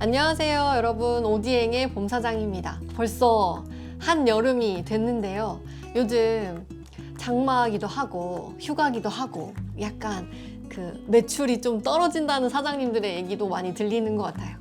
안녕하세요 여러분, 오디앵의 봄사장입니다. 벌써 한여름이 됐는데요. 요즘 장마기도 하고 휴가기도 하고 약간 그 매출이 좀 떨어진다는 사장님들의 얘기도 많이 들리는 것 같아요.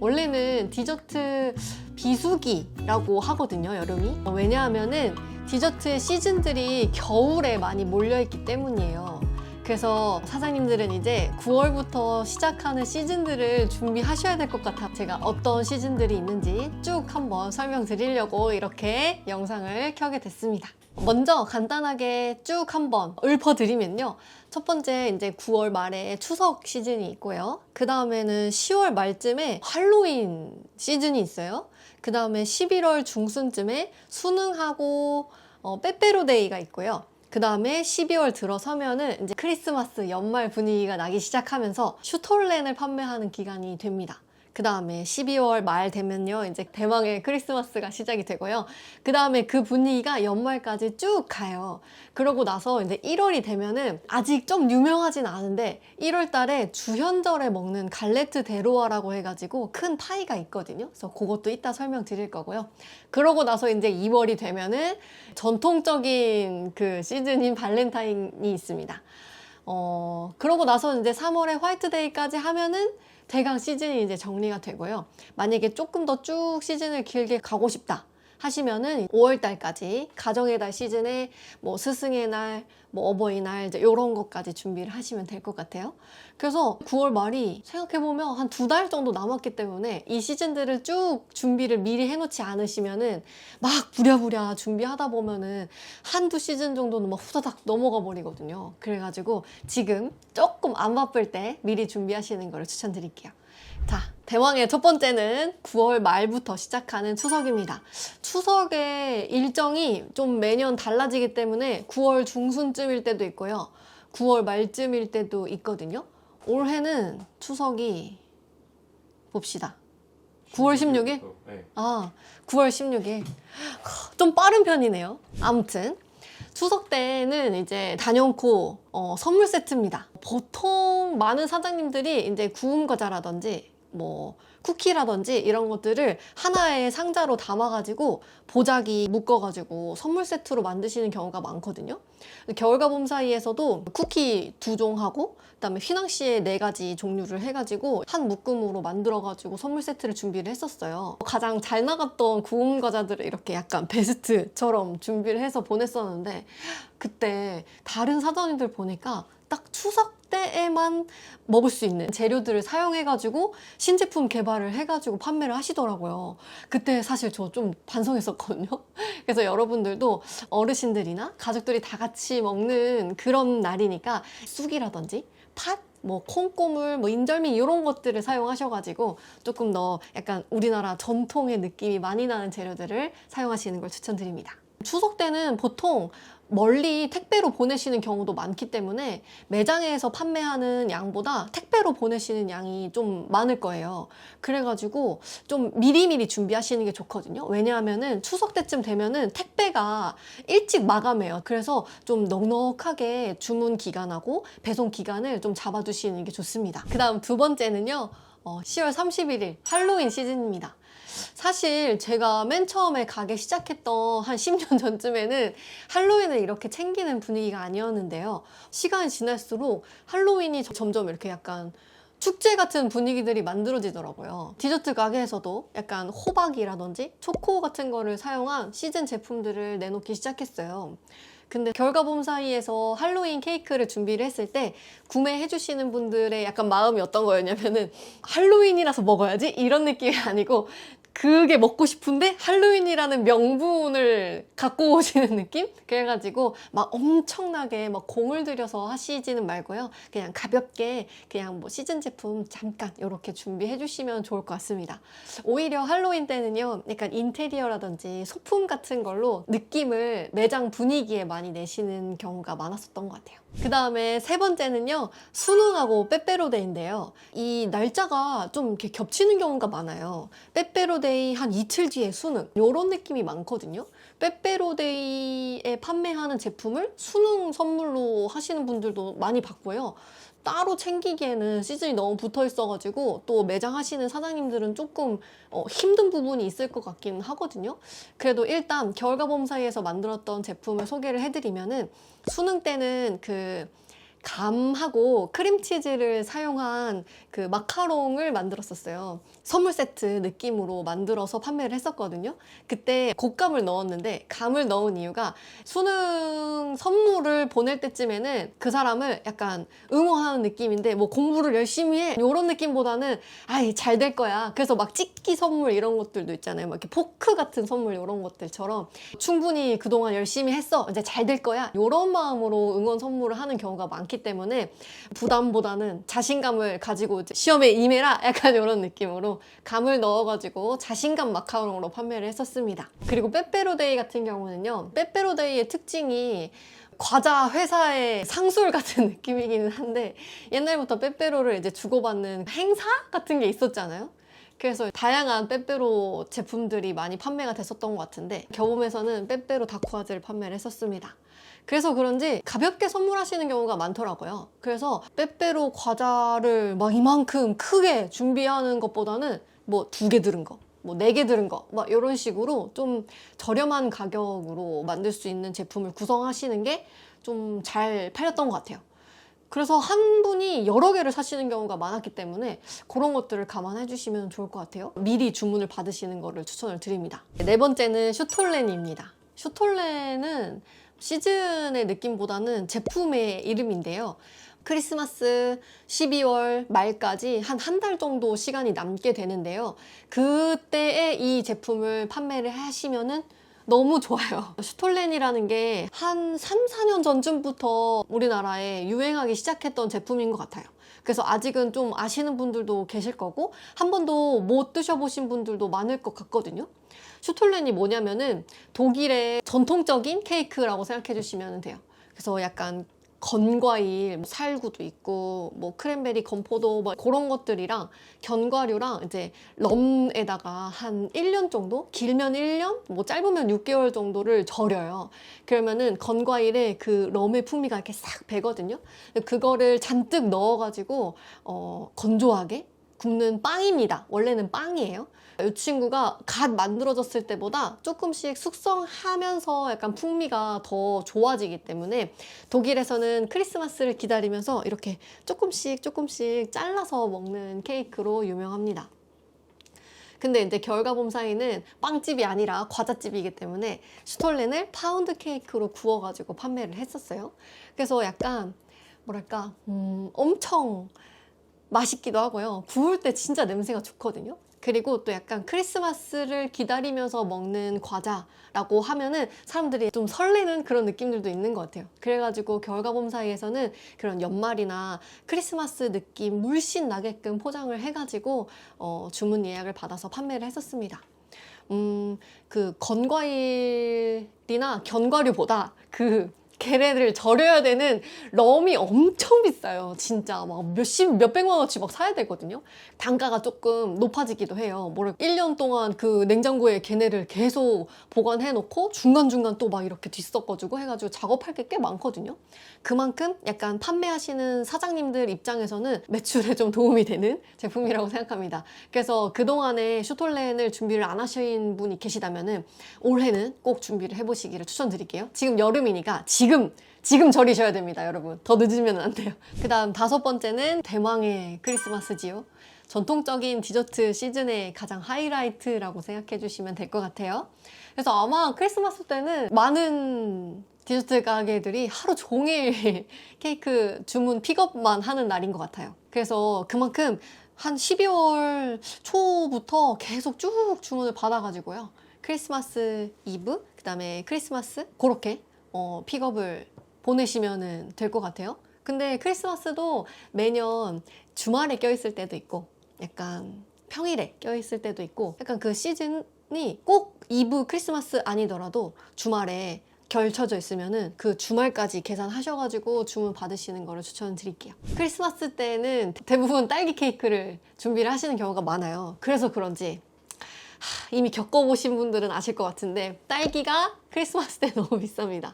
원래는 디저트 비수기라고 하거든요, 여름이. 왜냐하면은 디저트의 시즌들이 겨울에 많이 몰려있기 때문이에요. 그래서 사장님들은 이제 9월부터 시작하는 시즌들을 준비하셔야 될 것 같아요. 제가 어떤 시즌들이 있는지 쭉 한번 설명드리려고 이렇게 영상을 켜게 됐습니다. 먼저 간단하게 쭉 한번 읊어드리면요. 첫 번째 이제 9월 말에 추석 시즌이 있고요. 그 다음에는 10월 말쯤에 할로윈 시즌이 있어요. 그 다음에 11월 중순쯤에 수능하고 빼빼로데이가 있고요. 그 다음에 12월 들어서면은 이제 크리스마스 연말 분위기가 나기 시작하면서 슈톨렌을 판매하는 기간이 됩니다. 그 다음에 12월 말 되면요, 이제 대망의 크리스마스가 시작이 되고요. 그 다음에 그 분위기가 연말까지 쭉 가요. 그러고 나서 이제 1월이 되면은 아직 좀 유명하진 않은데 1월 달에 주현절에 먹는 갈레트 데로아라고 해가지고 큰 파이가 있거든요. 그래서 그것도 이따 설명드릴 거고요. 그러고 나서 이제 2월이 되면은 전통적인 그 시즌인 발렌타인이 있습니다. 그러고 나서 이제 3월에 화이트데이까지 하면은 대강 시즌이 이제 정리가 되고요. 만약에 조금 더 쭉 시즌을 길게 가고 싶다 하시면은 5월 달까지 가정의 달 시즌에 뭐 스승의 날, 뭐 어버이날 이제 이런 것까지 준비를 하시면 될 것 같아요. 그래서 9월 말이 생각해보면 한 2달 정도 남았기 때문에 이 시즌들을 쭉 준비를 미리 해놓지 않으시면은 막 부랴부랴 준비하다 보면은 한두 시즌 정도는 막 후다닥 넘어가 버리거든요. 그래가지고 지금 조금 안 바쁠 때 미리 준비하시는 걸 추천드릴게요. 자, 대망의 첫 번째는 9월 말부터 시작하는 추석입니다. 추석의 일정이 좀 매년 달라지기 때문에 9월 중순쯤일 때도 있고요. 9월 말쯤일 때도 있거든요. 올해는 추석이 봅시다. 9월 16일? 네. 아, 9월 16일. 좀 빠른 편이네요. 아무튼 추석 때는 이제 단연코 선물 세트입니다. 보통 많은 사장님들이 이제 구운 과자라든지 뭐 쿠키라든지 이런 것들을 하나의 상자로 담아가지고 보자기 묶어가지고 선물 세트로 만드시는 경우가 많거든요. 겨울과 봄 사이에서도 쿠키 2종하고 그다음에 휘낭시에 4가지 종류를 해가지고 한 묶음으로 만들어가지고 선물 세트를 준비를 했었어요. 가장 잘 나갔던 구운 과자들을 이렇게 약간 베스트처럼 준비를 해서 보냈었는데 그때 다른 사장님들 보니까 딱 추석 때에만 먹을 수 있는 재료들을 사용해가지고 신제품 개발을 해가지고 판매를 하시더라고요. 그때 사실 저 좀 반성했었거든요. 그래서 여러분들도 어르신들이나 가족들이 다 같이 먹는 그런 날이니까 쑥이라든지 팥, 뭐 콩고물, 뭐 인절미 이런 것들을 사용하셔가지고 조금 더 약간 우리나라 전통의 느낌이 많이 나는 재료들을 사용하시는 걸 추천드립니다. 추석 때는 보통 멀리 택배로 보내시는 경우도 많기 때문에 매장에서 판매하는 양보다 택배로 보내시는 양이 좀 많을 거예요. 그래가지고 좀 미리미리 준비하시는 게 좋거든요. 왜냐하면은 추석 때쯤 되면은 택배가 일찍 마감해요. 그래서 좀 넉넉하게 주문 기간하고 배송 기간을 좀 잡아두시는 게 좋습니다. 그 다음 두 번째는요. 10월 31일 할로윈 시즌입니다. 사실 제가 맨 처음에 가게 시작했던 한 10년 전쯤에는 할로윈을 이렇게 챙기는 분위기가 아니었는데요. 시간이 지날수록 할로윈이 점점 이렇게 약간 축제 같은 분위기들이 만들어지더라고요. 디저트 가게에서도 약간 호박이라든지 초코 같은 거를 사용한 시즌 제품들을 내놓기 시작했어요. 근데 겨울과 봄 사이에서 할로윈 케이크를 준비를 했을 때 구매해 주시는 분들의 약간 마음이 어떤 거였냐면은 할로윈이라서 먹어야지 이런 느낌이 아니고 그게 먹고 싶은데 할로윈이라는 명분을 갖고 오시는 느낌? 그래가지고 막 엄청나게 막 공을 들여서 하시지는 말고요. 그냥 가볍게 그냥 뭐 시즌 제품 잠깐 이렇게 준비해 주시면 좋을 것 같습니다. 오히려 할로윈 때는요. 약간 인테리어라든지 소품 같은 걸로 느낌을 매장 분위기에 많이 내시는 경우가 많았었던 것 같아요. 그 다음에 세 번째는요. 수능하고 빼빼로데이인데요. 이 날짜가 좀 이렇게 겹치는 경우가 많아요. 빼빼로데이 한 이틀 뒤에 수능 이런 느낌이 많거든요. 빼빼로데이에 판매하는 제품을 수능 선물로 하시는 분들도 많이 봤고요. 따로 챙기기에는 시즌이 너무 붙어 있어가지고 또 매장 하시는 사장님들은 조금 힘든 부분이 있을 것 같긴 하거든요. 그래도 일단 겨울가봄 사이에서 만들었던 제품을 소개를 해드리면은, 수능 때는 그 감하고 크림치즈를 사용한 그 마카롱을 만들었었어요. 선물 세트 느낌으로 만들어서 판매를 했었거든요. 그때 곶감을 넣었는데, 감을 넣은 이유가 수능 선물을 보낼 때쯤에는 그 사람을 약간 응원하는 느낌인데, 뭐 공부를 열심히 해 이런 느낌보다는 아이 잘 될 거야. 그래서 막 찍기 선물 이런 것들도 있잖아요. 막 이렇게 포크 같은 선물 이런 것들처럼 충분히 그동안 열심히 했어, 이제 잘 될 거야, 이런 마음으로 응원 선물을 하는 경우가 많기 때문에 부담보다는 자신감을 가지고 이제 시험에 임해라, 약간 이런 느낌으로 감을 넣어가지고 자신감 마카롱으로 판매를 했었습니다. 그리고 빼빼로데이 같은 경우는요, 빼빼로데이의 특징이 과자 회사의 상술 같은 느낌이기는 한데, 옛날부터 빼빼로를 이제 주고받는 행사 같은 게 있었잖아요. 그래서 다양한 빼빼로 제품들이 많이 판매가 됐었던 것 같은데, 겨봄에서는 빼빼로 다쿠아즈를 판매를 했었습니다. 그래서 그런지 가볍게 선물하시는 경우가 많더라고요. 그래서 빼빼로 과자를 막 이만큼 크게 준비하는 것보다는 뭐 2개 들은 거, 뭐 4개 들은 거, 막 이런 식으로 좀 저렴한 가격으로 만들 수 있는 제품을 구성하시는 게 좀 잘 팔렸던 것 같아요. 그래서 한 분이 여러 개를 사시는 경우가 많았기 때문에 그런 것들을 감안해 주시면 좋을 것 같아요. 미리 주문을 받으시는 거를 추천을 드립니다. 네 번째는 슈톨렌입니다. 슈톨렌은 시즌의 느낌보다는 제품의 이름인데요. 크리스마스 12월 말까지 한 달 정도 시간이 남게 되는데요. 그때에 이 제품을 판매를 하시면은 너무 좋아요. 슈톨렌이라는 게 한 3, 4년 전쯤부터 우리나라에 유행하기 시작했던 제품인 것 같아요. 그래서 아직은 좀 아시는 분들도 계실 거고, 한 번도 못 드셔보신 분들도 많을 것 같거든요. 슈톨렌이 뭐냐면은 독일의 전통적인 케이크라고 생각해 주시면 돼요. 그래서 약간 건과일, 살구도 있고, 뭐 크랜베리, 건포도, 뭐 그런 것들이랑 견과류랑 이제 럼에다가 한 1년 정도? 길면 1년? 뭐 짧으면 6개월 정도를 절여요. 그러면은 건과일에 그 럼의 풍미가 이렇게 싹 배거든요. 그거를 잔뜩 넣어가지고 건조하게 굽는 빵입니다. 원래는 빵이에요. 이 친구가 갓 만들어졌을 때보다 조금씩 숙성하면서 약간 풍미가 더 좋아지기 때문에 독일에서는 크리스마스를 기다리면서 이렇게 조금씩 잘라서 먹는 케이크로 유명합니다. 근데 이제 겨울가봄 사이는 빵집이 아니라 과자집이기 때문에 슈톨렌을 파운드 케이크로 구워가지고 판매를 했었어요. 그래서 약간 뭐랄까 엄청 맛있기도 하고요. 구울 때 진짜 냄새가 좋거든요. 그리고 또 약간 크리스마스를 기다리면서 먹는 과자라고 하면은 사람들이 좀 설레는 그런 느낌들도 있는 것 같아요. 그래가지고 겨울가봄 사이에서는 그런 연말이나 크리스마스 느낌 물씬 나게끔 포장을 해가지고 주문 예약을 받아서 판매를 했었습니다. 그 건과일이나 견과류보다 그 게레를 절여야 되는 럼이 엄청 비싸요. 진짜 막 몇백만 원어치 막 사야 되거든요. 단가가 조금 높아지기도 해요. 뭐랄까 1년 동안 그 냉장고에 걔네를 계속 보관해 놓고 중간중간 또 막 이렇게 뒤섞어주고 해가지고 작업할 게 꽤 많거든요. 그만큼 약간 판매하시는 사장님들 입장에서는 매출에 좀 도움이 되는 제품이라고 생각합니다. 그래서 그동안에 슈톨렌을 준비를 안 하신 분이 계시다면은 올해는 꼭 준비를 해보시기를 추천드릴게요. 지금 여름이니까 지금 절이셔야 됩니다, 여러분. 더 늦으면 안 돼요. 그 다음 5번째는 대망의 크리스마스지요. 전통적인 디저트 시즌의 가장 하이라이트라고 생각해 주시면 될 것 같아요. 그래서 아마 크리스마스 때는 많은 디저트 가게들이 하루 종일 케이크 주문 픽업만 하는 날인 것 같아요. 그래서 그만큼 한 12월 초부터 계속 쭉 주문을 받아가지고요. 크리스마스 이브, 그 다음에 크리스마스 그렇게 픽업을 보내시면 될 것 같아요. 근데 크리스마스도 매년 주말에 껴있을 때도 있고 약간 평일에 껴있을 때도 있고, 약간 그 시즌이 꼭 이브 크리스마스 아니더라도 주말에 결쳐져 있으면은 그 주말까지 계산하셔가지고 주문 받으시는 거를 추천드릴게요. 크리스마스 때는 대부분 딸기 케이크를 준비를 하시는 경우가 많아요. 그래서 그런지 이미 겪어보신 분들은 아실 것 같은데 딸기가 크리스마스 때 너무 비쌉니다.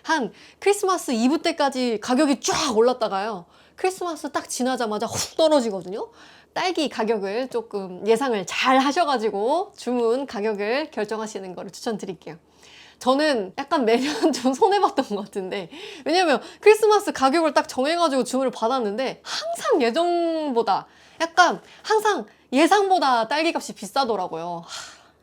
한 크리스마스 이브 때까지 가격이 쫙 올랐다가요, 크리스마스 딱 지나자마자 훅 떨어지거든요. 딸기 가격을 조금 예상을 잘 하셔가지고 주문 가격을 결정하시는 거를 추천드릴게요. 저는 약간 매년 좀 손해봤던 것 같은데, 왜냐면 크리스마스 가격을 딱 정해가지고 주문을 받았는데 항상 예정보다, 약간 항상 예상보다 딸기 값이 비싸더라고요.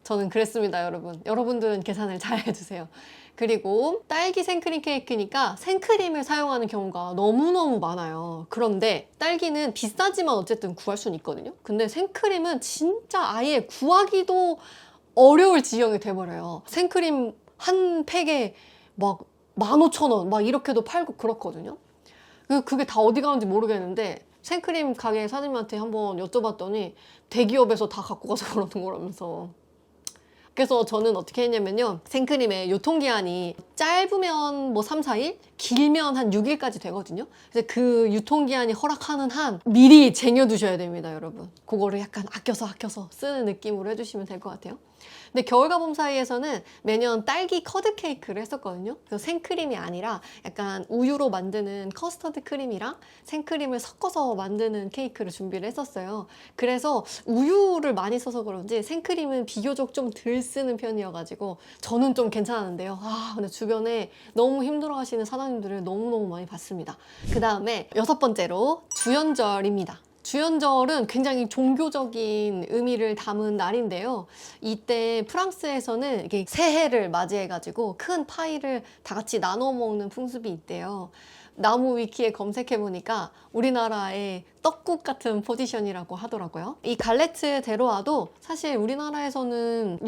저는 그랬습니다, 여러분. 여러분들은 계산을 잘 해주세요. 그리고 딸기 생크림 케이크니까 생크림을 사용하는 경우가 너무너무 많아요. 그런데 딸기는 비싸지만 어쨌든 구할 수는 있거든요. 근데 생크림은 진짜 아예 구하기도 어려울 지경이 돼버려요. 생크림 한 팩에 막 15,000원 막 이렇게도 팔고 그렇거든요. 그게 다 어디 가는지 모르겠는데 생크림 가게 사장님한테 한번 여쭤봤더니 대기업에서 다 갖고 가서 그러는 거라면서. 그래서 저는 어떻게 했냐면요, 생크림의 유통기한이 짧으면 뭐 3, 4일, 길면 한 6일까지 되거든요. 그래서 그 유통기한이 허락하는 한 미리 쟁여두셔야 됩니다, 여러분. 그거를 약간 아껴서 쓰는 느낌으로 해주시면 될 것 같아요. 근데 겨울가봄 사이에서는 매년 딸기 커드 케이크를 했었거든요. 그래서 생크림이 아니라 약간 우유로 만드는 커스터드 크림이랑 생크림을 섞어서 만드는 케이크를 준비를 했었어요. 그래서 우유를 많이 써서 그런지 생크림은 비교적 좀 덜 쓰는 편이어가지고 저는 좀 괜찮았는데요. 근데 주변에 너무 힘들어하시는 사장님들을 너무너무 많이 봤습니다. 그 다음에 6번째로 주연절입니다. 주연절은 굉장히 종교적인 의미를 담은 날인데요. 이때 프랑스에서는 이게 새해를 맞이해가지고 큰 파이를 다 같이 나눠 먹는 풍습이 있대요. 나무 위키에 검색해보니까 우리나라의 떡국 같은 포지션이라고 하더라고요. 이 갈레트 데로아도 사실 우리나라에서는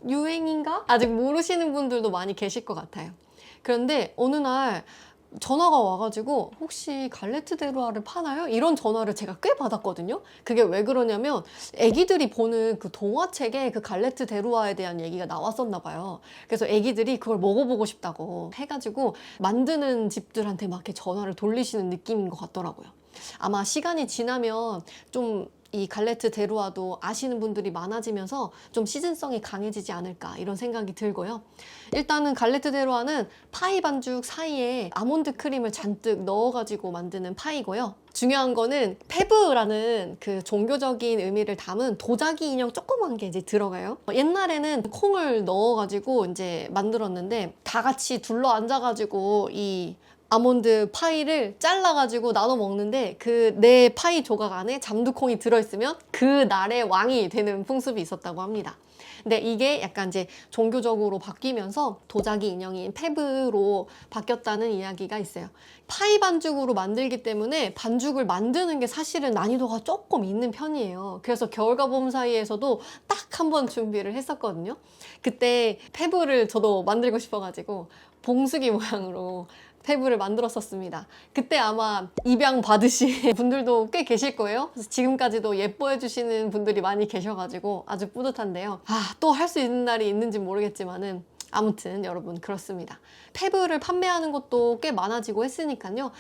유행인가? 아직 모르시는 분들도 많이 계실 것 같아요. 그런데 어느 날 전화가 와가지고 혹시 갈레트 데루아를 파나요? 이런 전화를 제가 꽤 받았거든요. 그게 왜 그러냐면 애기들이 보는 그 동화책에 그 갈레트 데루아에 대한 얘기가 나왔었나 봐요. 그래서 애기들이 그걸 먹어보고 싶다고 해가지고 만드는 집들한테 막 이렇게 전화를 돌리시는 느낌인 것 같더라고요. 아마 시간이 지나면 좀 이 갈레트 데루아도 아시는 분들이 많아지면서 좀 시즌성이 강해지지 않을까 이런 생각이 들고요. 일단은 갈레트 데루아는 파이 반죽 사이에 아몬드 크림을 잔뜩 넣어가지고 만드는 파이고요. 중요한 거는 페브라는 그 종교적인 의미를 담은 도자기 인형 조그만 게 이제 들어가요. 옛날에는 콩을 넣어가지고 이제 만들었는데 다 같이 둘러 앉아가지고 이 아몬드 파이를 잘라가지고 나눠 먹는데 그 내 파이 조각 안에 잠두콩이 들어있으면 그 날의 왕이 되는 풍습이 있었다고 합니다. 근데 이게 약간 이제 종교적으로 바뀌면서 도자기 인형인 페브로 바뀌었다는 이야기가 있어요. 파이 반죽으로 만들기 때문에 반죽을 만드는 게 사실은 난이도가 조금 있는 편이에요. 그래서 겨울과 봄 사이에서도 딱 한 번 준비를 했었거든요. 그때 페브를 저도 만들고 싶어가지고 봉숭이 모양으로 페브를 만들었었습니다. 그때 아마 입양 받으신 분들도 꽤 계실 거예요. 그래서 지금까지도 예뻐해 주시는 분들이 많이 계셔가지고 아주 뿌듯한데요. 또 할 수 있는 날이 있는지 모르겠지만은 아무튼 여러분 그렇습니다. 페브를 판매하는 것도 꽤 많아지고 했으니까요.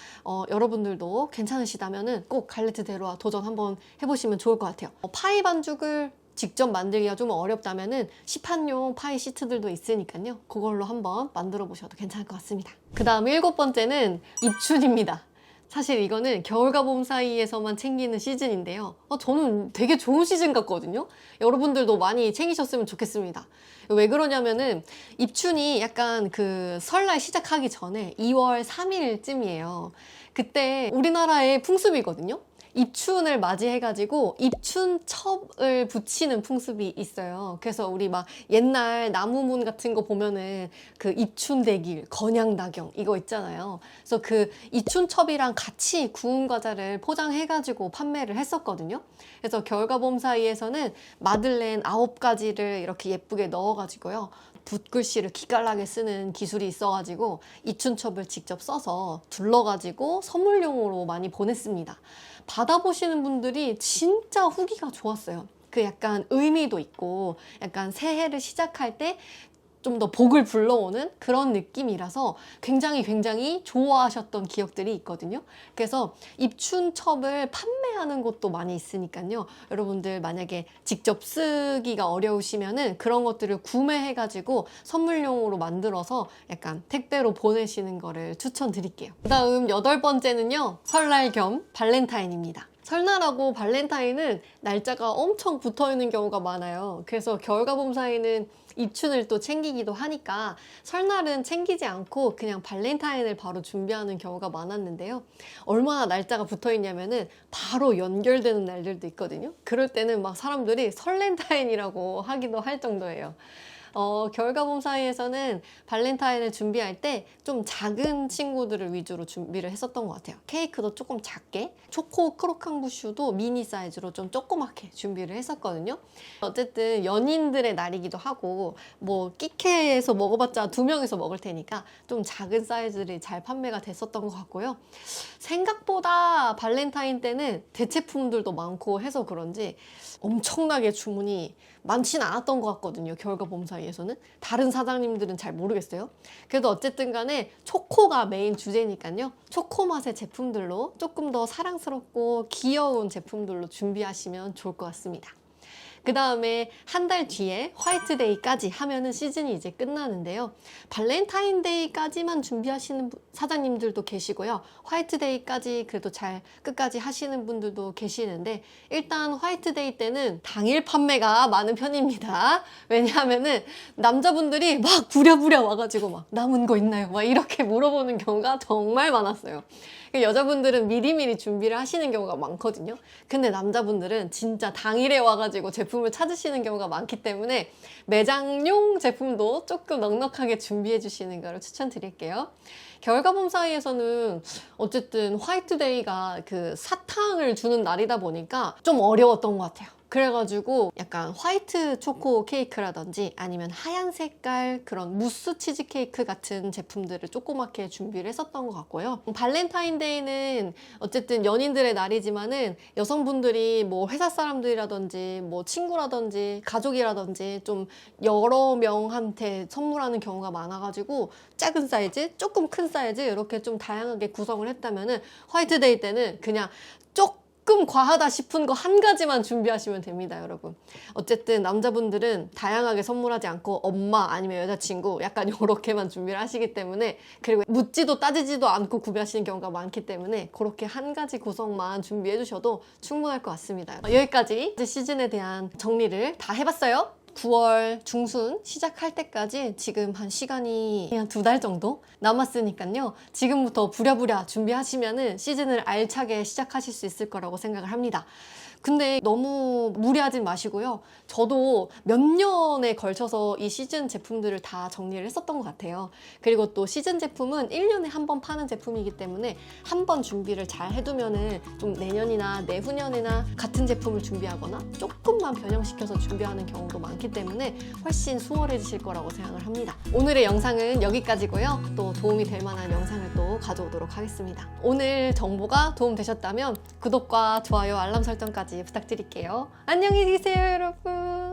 여러분들도 괜찮으시다면은 꼭 갈레트 데루아 도전 한번 해보시면 좋을 것 같아요. 파이 반죽을 직접 만들기가 좀 어렵다면은 시판용 파이 시트들도 있으니까요. 그걸로 한번 만들어 보셔도 괜찮을 것 같습니다. 그 다음 7번째는 입춘입니다. 사실 이거는 겨울과 봄 사이에서만 챙기는 시즌인데요. 저는 되게 좋은 시즌 같거든요. 여러분들도 많이 챙기셨으면 좋겠습니다. 왜 그러냐면은 입춘이 약간 그 설날 시작하기 전에 2월 3일쯤이에요. 그때 우리나라의 풍습이거든요. 입춘을 맞이해가지고 입춘첩을 붙이는 풍습이 있어요. 그래서 우리 막 옛날 나무문 같은 거 보면은 그 입춘대길, 건양다경 이거 있잖아요. 그래서 그 입춘첩이랑 같이 구운 과자를 포장해가지고 판매를 했었거든요. 그래서 겨울과 봄 사이에서는 마들렌 9가지를 이렇게 예쁘게 넣어가지고요. 붓글씨를 기깔나게 쓰는 기술이 있어가지고 입춘첩을 직접 써서 둘러가지고 선물용으로 많이 보냈습니다. 받아보시는 분들이 진짜 후기가 좋았어요. 그 약간 의미도 있고 약간 새해를 시작할 때 좀 더 복을 불러오는 그런 느낌이라서 굉장히 좋아하셨던 기억들이 있거든요. 그래서 입춘첩을 판매하는 곳도 많이 있으니까요. 여러분들 만약에 직접 쓰기가 어려우시면은 그런 것들을 구매해가지고 선물용으로 만들어서 약간 택배로 보내시는 거를 추천드릴게요. 그 다음 8번째는요. 설날 겸 발렌타인입니다. 설날하고 발렌타인은 날짜가 엄청 붙어있는 경우가 많아요. 그래서 겨울가봄 사이는 입춘을 또 챙기기도 하니까 설날은 챙기지 않고 그냥 발렌타인을 바로 준비하는 경우가 많았는데요. 얼마나 날짜가 붙어있냐면은 바로 연결되는 날들도 있거든요. 그럴 때는 막 사람들이 설렌타인이라고 하기도 할 정도예요. 겨울가봄 사이에서는 발렌타인을 준비할 때 좀 작은 친구들을 위주로 준비를 했었던 것 같아요. 케이크도 조금 작게, 초코 크로캉부슈도 미니 사이즈로 좀 조그맣게 준비를 했었거든요. 어쨌든 연인들의 날이기도 하고 뭐 끼케에서 먹어봤자 2명이서 먹을 테니까 좀 작은 사이즈들이 잘 판매가 됐었던 것 같고요. 생각보다 발렌타인 때는 대체품들도 많고 해서 그런지 엄청나게 주문이 많지는 않았던 것 같거든요. 겨울과 봄 사이에서는. 다른 사장님들은 잘 모르겠어요. 그래도 어쨌든 간에 초코가 메인 주제니까요. 초코 맛의 제품들로 조금 더 사랑스럽고 귀여운 제품들로 준비하시면 좋을 것 같습니다. 그 다음에 한 달 뒤에 화이트데이까지 하면은 시즌이 이제 끝나는데요. 발렌타인데이까지만 준비하시는 사장님들도 계시고요. 화이트데이까지 그래도 잘 끝까지 하시는 분들도 계시는데 일단 화이트데이 때는 당일 판매가 많은 편입니다. 왜냐하면은 남자분들이 막 부랴부랴 와가지고 막 남은 거 있나요? 막 이렇게 물어보는 경우가 정말 많았어요. 여자분들은 미리미리 준비를 하시는 경우가 많거든요. 근데 남자분들은 진짜 당일에 와가지고 제품을 찾으시는 경우가 많기 때문에 매장용 제품도 조금 넉넉하게 준비해 주시는 거를 추천드릴게요. 겨울과 봄 사이에서는 어쨌든 화이트데이가 그 사탕을 주는 날이다 보니까 좀 어려웠던 것 같아요. 그래가지고 약간 화이트 초코 케이크라든지 아니면 하얀 색깔 그런 무스 치즈케이크 같은 제품들을 조그맣게 준비를 했었던 것 같고요. 발렌타인데이는 어쨌든 연인들의 날이지만은 여성분들이 뭐 회사 사람들이라든지 뭐 친구라든지 가족이라든지 좀 여러 명한테 선물하는 경우가 많아가지고 작은 사이즈, 조금 큰 사이즈 이렇게 좀 다양하게 구성을 했다면은 화이트데이 때는 그냥 조금 과하다 싶은 거 한 가지만 준비하시면 됩니다, 여러분. 어쨌든 남자분들은 다양하게 선물하지 않고 엄마 아니면 여자친구 약간 요렇게만 준비를 하시기 때문에 그리고 묻지도 따지지도 않고 구매하시는 경우가 많기 때문에 그렇게 한 가지 구성만 준비해 주셔도 충분할 것 같습니다. 여기까지 이제 시즌에 대한 정리를 다 해봤어요. 9월 중순 시작할 때까지 지금 한 시간이 한 2달 정도 남았으니까요. 지금부터 부랴부랴 준비하시면은 시즌을 알차게 시작하실 수 있을 거라고 생각을 합니다. 근데 너무 무리하진 마시고요. 저도 몇 년에 걸쳐서 이 시즌 제품들을 다 정리를 했었던 것 같아요. 그리고 또 시즌 제품은 1년에 한 번 파는 제품이기 때문에 한 번 준비를 잘 해두면은 좀 내년이나 내후년이나 같은 제품을 준비하거나 조금만 변형시켜서 준비하는 경우도 많기 때문에 훨씬 수월해지실 거라고 생각을 합니다. 오늘의 영상은 여기까지고요. 또 도움이 될 만한 영상을 또 가져오도록 하겠습니다. 오늘 정보가 도움되셨다면 구독과 좋아요, 알람 설정까지 부탁드릴게요. 안녕히 계세요, 여러분.